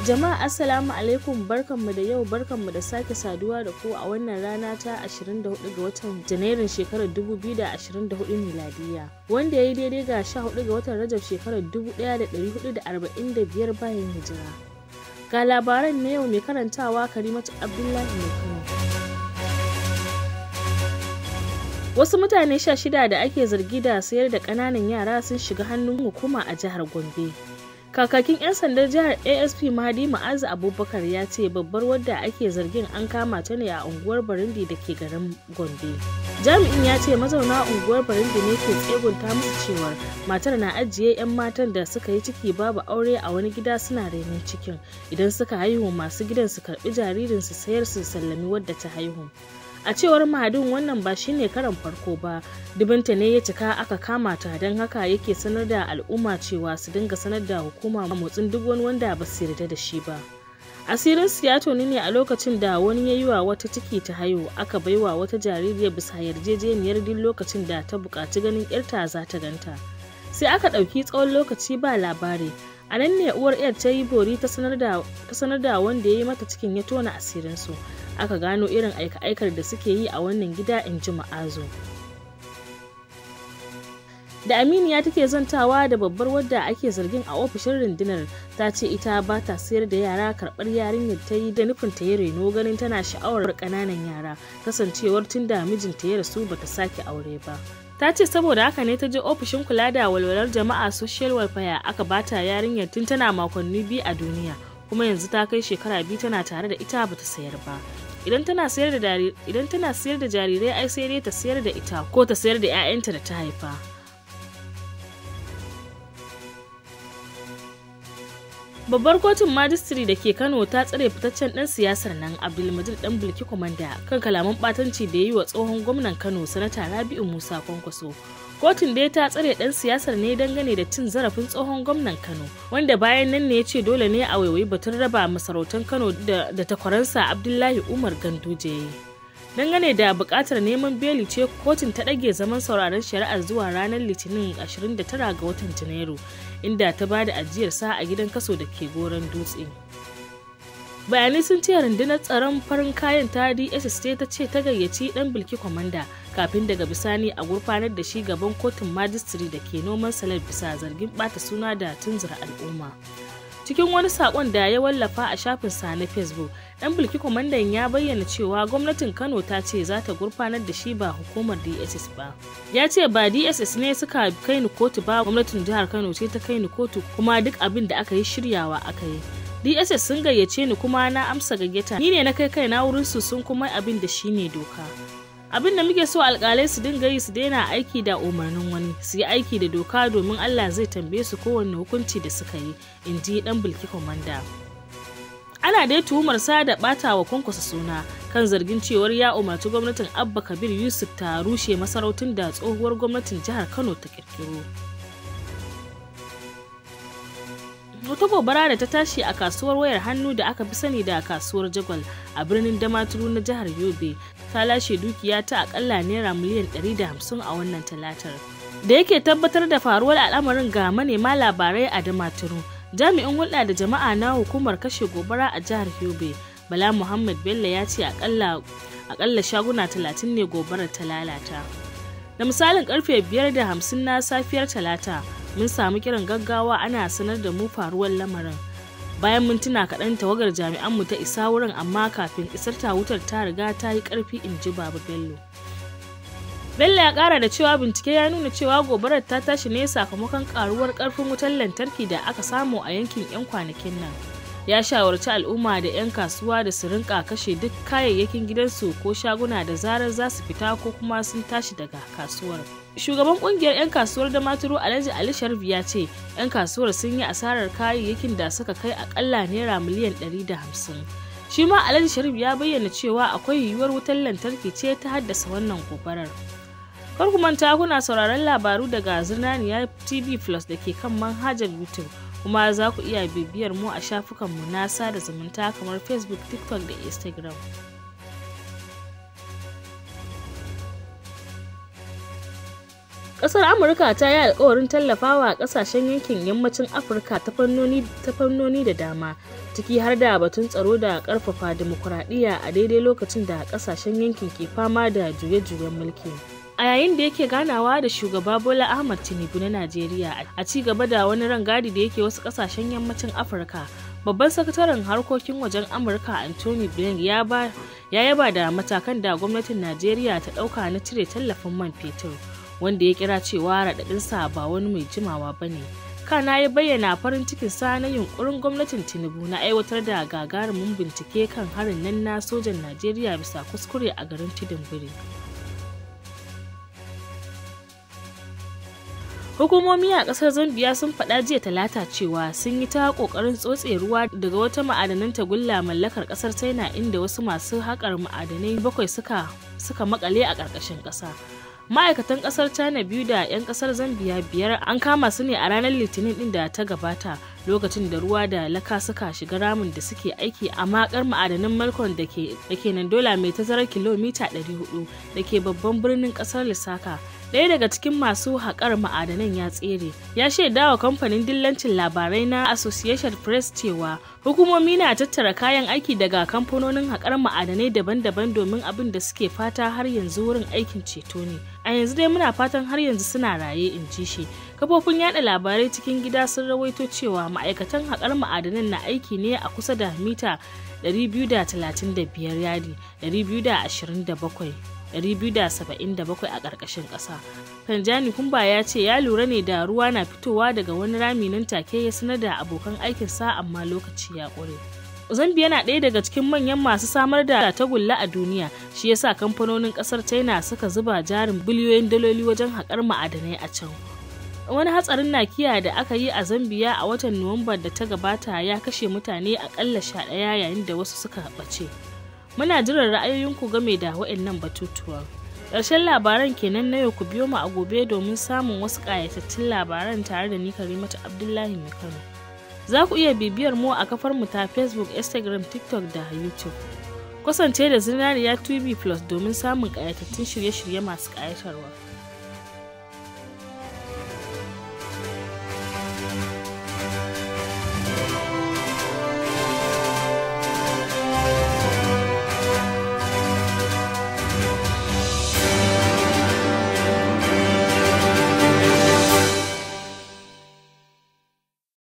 Jama'a assalamu alaikum, barkanmu da yau, barkanmu da sake saduwa da ku a wannan rana ta 24 ga watan Janairun shekarar 2024 miladiya, wanda ya yi daidai ga 14 ga watan Rajab shekarar 1445 bayan hijira. Ga labaran na yau mai karantawa Karimatu Abdullahi mai Kano. Wasu mutane 16 da ake zargi da sayar da ƙananan yara sun shiga hannun hukuma a jihar Gombe. Kakakin 'yan sandar jihar ASP Mahdi Ma'azu Abubakar ya ce babbar wadda ake zargin an kama ta ne a unguwar Barindi da ke garin Gombe. Jami'in ya ce mazauna unguwar Barindi ne ke tsegunta musu cewar matar na ajiye 'yan matan da suka yi ciki babu aure a wani gida suna renon cikin, idan suka haihu masu gidan su karbi jaririn su sayar su sallami wadda ta haihu. A cewar Mahadin wannan ba shine karan farko ba, dubinta ne ya cika aka kama ta, don haka yake sanar da al'umma cewa su dinga sanar da hukuma motsin duk wani wanda ba su yarda da shi ba. Asirin su ya toni ne a lokacin da wani ya yi wa wata ciki ta haihu, aka baiwa wata jaririya bisa yarjejeniyar duk lokacin da ta buƙaci ganin 'yarta za ta ganta. Sai aka ɗauki tsawon lokaci ba labari. A nan ne uwar 'yar ta yi bori ta sanar da wanda ya yi mata cikin ya tona asirinsu. Aka gano irin aika-aikar da suke yi a wannan gida, in ji Ma'azu. Da Aminiya take zantawa da babbar wadda ake zargin a ofishin rundunar, ta ce ita ba ta sayar da yara, karɓar yarinyar ta yi da nufin ta yi reno, ganin tana sha'awar ƙananan yara, kasancewar tun da mijinta ya rasu bata sake aure ba. Ta ce saboda haka ne ta je ofishin kula da walwalar jama'a social welfare aka bata yarinyar tun tana makonni 2 a duniya, kuma yanzu ta kai shekara 2 tana tare da ita bata sayar ba. Idan tana sayar da jarirai ai sai dai ta sayar da ita ko ta sayar da 'ya'yanta da ta haifa. Babbar kotun majistiri da ke Kano ta tsare fitaccen ɗan siyasar nan Abdulmajid ɗan Bilki Komanda kan kalaman ɓatanci da ya yi wa tsohon gwamnan Kano Sanata Rabi'u Musa Kwankwaso. Kotun dai ta tsare ɗan siyasar ne dangane da cin zarafin tsohon gwamnan Kano, wanda bayan nan ne ya ce dole ne a waiwayi batun raba masarautar Kano da takwaransa Abdullahi Umar Ganduje. Dangane da buƙatar neman beli ce kotun ta ɗage zaman sauraron shari'ar zuwa ranar Litinin 29 ga watan Janairu, inda ta ba da ajiyarsa a gidan kaso da ke Goron Dutse. Bayanai sun ce rundunar tsaron farin kayan ta DSS ta ce ta gayyaci ɗan Bilki Komanda kafin daga bisani a gurfanar da shi gaban kotun majistiri da ke noman salar bisa zargin ɓata suna da tunzura al'umma. Cikin wani saƙon da ya wallafa a shafinsa na Facebook, ɗan Bilki Komandan ya bayyana cewa gwamnatin Kano ta ce za ta gurfanar da shi ba hukumar DSS ba. Ya ce ba DSS ne suka kai ni kotu ba, gwamnatin jihar Kano ce ta kai ni kotu, kuma duk abin da aka yi shiryawa aka yi. DSS sun gayyace ni kuma na amsa gayyata, ni ne na kai kaina wurin su, sun kuma abin da shi ne doka. Abin da muke so alƙalai su dinga yi, su daina aiki da umarnin wani, su yi aiki da doka, domin Allah zai tambaye su kowanne hukunci da suka yi, in ji ɗan Bilki Komanda. Ana dai tuhumar sa da ɓata wa Kwankwaso suna kan zargin cewar ya umarci gwamnatin Abba Kabir Yusuf ta rushe masarautun da tsohuwar gwamnatin jihar Kano ta kirkiro. Wata gobara da ta tashi a kasuwar wayar hannu da aka fi sani da kasuwar Jagwal a birnin Damaturu na jihar Yobe ta lashe dukiya ta akalla naira miliyan 150 a wannan talatar. Da yake tabbatar da faruwar al'amarin ga manema labarai a Damaturu, jami'in hulɗa da jama'a na hukumar kashe gobara a jihar Yobe, Bala Muhammad Bello, ya ce akalla shaguna 30 ne gobarar ta lalata. Da misalin karfe 5:50 na safiyar Talata, mun samu kiran gaggawa ana sanar da mu faruwar lamarin. Bayan mintuna kaɗan tawagar jami'anmu ta isa wurin, amma kafin isar ta wutar ta riga ta yi ƙarfi, in ji Baba Bello. Bello ya ƙara da cewa bincike ya nuna cewa gobarar ta tashi ne sakamakon ƙaruwar ƙarfin wutar lantarki da aka samu a yankin 'yan kwanakin nan. Ya shawarci al'umma da 'yan kasuwa da su rinka kashe duk kayayyakin gidansu ko shaguna da zarar za su fita ko kuma sun tashi daga kasuwar. Shugaban kungiyar 'yan kasuwar Damaturu Alhaji Ali Sharif ya ce 'yan kasuwar sun yi asarar kayayyakin da suka kai akalla naira miliyan 150. Shi ma Alhaji Sharif ya bayyana cewa akwai yiwuwar wutar lantarki ce ta haddasa wannan gobarar. Kar ku manta kuna sauraron labaru daga ZirnaniyaTV+ da ke kan manhajar YouTube, kuma za ku iya bibiyar mu a shafukanmu na sada zumunta kamar Facebook, TikTok da Instagram. Ƙasar Amurka ta yi alƙawarin tallafawa ƙasashen yankin yammacin Afirka ta fannoni da dama, ciki har da batun tsaro da ƙarfafa dimokuraɗiyya a daidai lokacin da ƙasashen yankin ke fama da juye-juyen mulki. A yayin da yake ganawa da shugaba Bola Ahmed Tinubu na Najeriya a ci gaba da wani rangadi da yake wasu ƙasashen yammacin Afirka, babban sakataren harkokin wajen Amurka Anthony Blinken ya yaba da matakan da gwamnatin Najeriya ta ɗauka na cire tallafin man fetur, wanda ya kira cewa raɗaɗinsa ba wani mai jimawa ba ne. Kana ya bayyana farin cikinsa na yunkurin gwamnatin Tinubu na aiwatar da gagarumin bincike kan harin nan na sojan Najeriya bisa kuskure a garin Tudun Biri. Hukumomi a ƙasar Zambia sun faɗa jiya Talata cewa sun yi ta ƙoƙarin tsotse ruwa daga wata ma'adanan tagulla mallakar ƙasar China, inda wasu masu haƙar ma'adanai 7 suka makale a ƙarƙashin ƙasa. Ma'aikatan ƙasar China 2 da 'yan ƙasar Zambia 5 an kama su ne a ranar Litinin ɗin da ta gabata, lokacin da ruwa da laka suka shiga ramin da suke aiki a makar ma'adanan Malcolm da ke nan dola mai tazarar kilomita 400 da ke babban birnin ƙasar Lusaka. Ɗaya daga cikin masu haƙar ma'adanan ya tsere, ya shaida wa kamfanin dillancin labarai na Associated Press cewa hukumomi na tattara kayan aiki daga kamfanonin haƙar ma'adanai daban-daban domin abin da suke fata har yanzu wurin aikin ceto ne. A yanzu dai muna fatan har yanzu suna raye, in ji shi. Kafofin yada labarai cikin gida sun rawaito cewa ma'aikatan haƙar ma'adanan na aiki ne a kusa da mita 235 yadi 227 277 a ƙarƙashin ƙasa. Kanjani Kumba ya ce ya lura ne da ruwa na fitowa daga wani rami nan take ya sanar da abokan aikinsa, amma lokaci ya ƙure. Zambia na ɗaya daga cikin manyan masu samar da tagulla a duniya, shi yasa kamfanonin ƙasar China suka zuba jarin biliyoyin daloli wajen haƙar ma'adanai a can. Wani hatsarin nakiya da aka yi a Zambia a watan Nuwamba da ta gabata ya kashe mutane aƙalla 11 yayin da wasu suka ɓace. Muna jiran ra'ayoyinku game da waɗannan batutuwa. Ƙarshen labaran kenan na yau, ku biyo mu a gobe domin samun wasu ƙayatattun labaran tare da ni Karimatu Abdullahi mai Kano. Za ku iya bibiyar mu a kafar mu ta Facebook, Instagram, TikTok da YouTube. Kasance da ZirnaniyaTV+ domin samun ƙayatattun shirye-shirye masu ƙayatarwa.